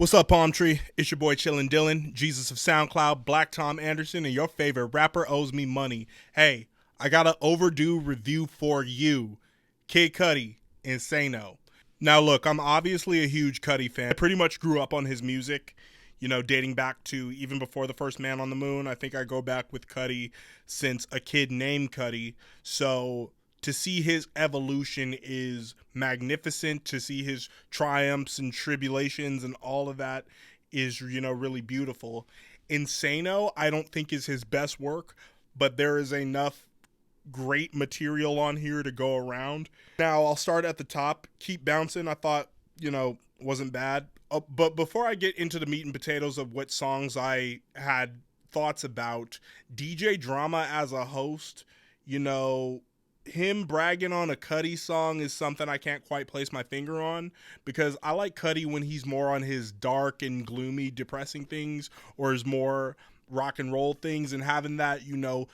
What's up, Palm Tree? It's your boy Chillin' Dylan, Jesus of SoundCloud, Black Tom Anderson, and your favorite rapper owes me money. Hey, I got an overdue review for you. Kid Cudi, Insano. Now look, I'm obviously a huge Cudi fan. I pretty much grew up on his music, dating back to even before the first Man on the Moon. I think I go back with Cudi since A Kid Named Cudi. So to see his evolution is magnificent. To see his triumphs and tribulations and all of that is, really beautiful. Insano, I don't think is his best work, but there is enough great material on here to go around. Now, I'll start at the top. Keep Bouncing, I thought, wasn't bad. But before I get into the meat and potatoes of what songs I had thoughts about, DJ Drama as a host, him bragging on a Cudi song is something I can't quite place my finger on, because I like Cudi when he's more on his dark and gloomy, depressing things, or his more rock and roll things, and having that,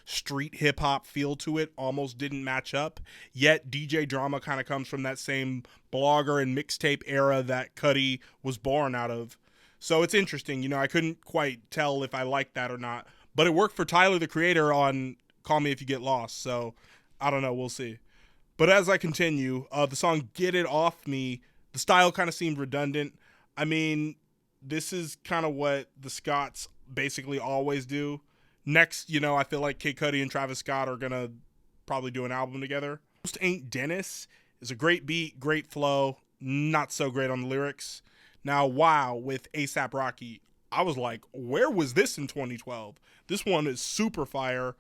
street hip hop feel to it almost didn't match up. Yet DJ Drama kind of comes from that same blogger and mixtape era that Cudi was born out of. So it's interesting, I couldn't quite tell if I liked that or not, but it worked for Tyler the Creator on Call Me If You Get Lost, so I don't know, we'll see. But as I continue, the song Get It Off Me, the style kind of seemed redundant. I mean, this is kind of what the Scotts basically always do. Next, I feel like Kid Cudi and Travis Scott are going to probably do an album together. Most Ain't Dennis is a great beat, great flow, not so great on the lyrics. Now, Wow with A$AP Rocky, I was like, where was this in 2012? This one is super fire.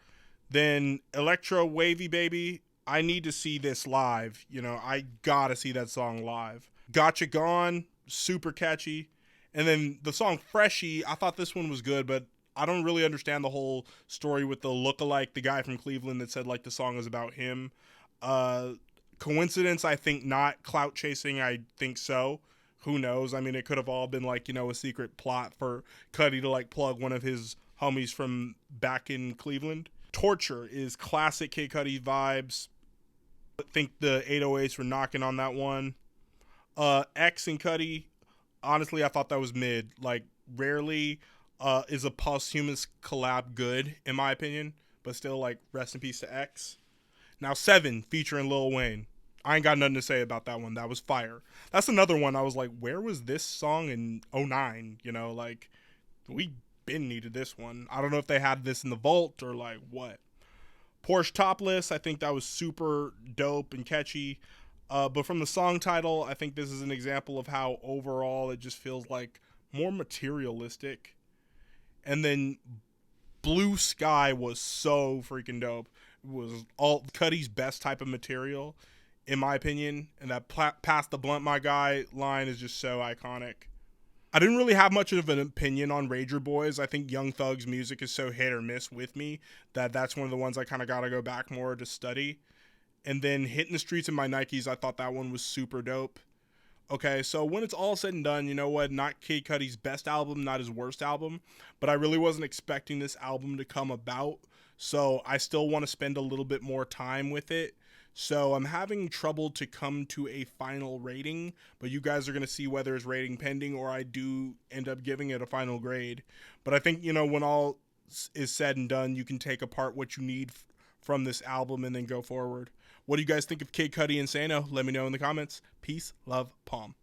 Then Electro Wavy Baby, I need to see this live. I gotta see that song live. Gotcha Gone, super catchy. And then the song Freshie, I thought this one was good, but I don't really understand the whole story with the lookalike, the guy from Cleveland that said like the song is about him. Coincidence, I think not. Clout chasing, I think so. Who knows? I mean, it could have all been like, a secret plot for Cudi to like plug one of his homies from back in Cleveland. Torture is classic Kid Cudi vibes. I think the 808s were knocking on that one. X and Cudi, honestly, I thought that was mid. Like, rarely is a posthumous collab good, in my opinion. But still, like, rest in peace to X. Now, 7, featuring Lil Wayne. I ain't got nothing to say about that one. That was fire. That's another one I was like, where was this song in 09? We been needed this one. I don't know if they had this in the vault or like what. Porsche Topless, I think that was super dope and catchy. But from the song title, I think this is an example of how overall it just feels like more materialistic. And then Blue Sky was so freaking dope. It was all Cudi's best type of material, in my opinion. And that Pass the Blunt, my guy line is just so iconic. I didn't really have much of an opinion on Rager Boys. I think Young Thug's music is so hit or miss with me that that's one of the ones I kind of got to go back more to study. And then Hitting the Streets in My Nikes, I thought that one was super dope. Okay, so when it's all said and done, you know what? Not Kid Cudi's best album, not his worst album, but I really wasn't expecting this album to come about. So I still want to spend a little bit more time with it. So I'm having trouble to come to a final rating, but you guys are going to see whether it's rating pending or I do end up giving it a final grade. But I think, when all is said and done, you can take apart what you need from this album and then go forward. What do you guys think of Kid Cudi Insano? Let me know in the comments. Peace, love, Palm.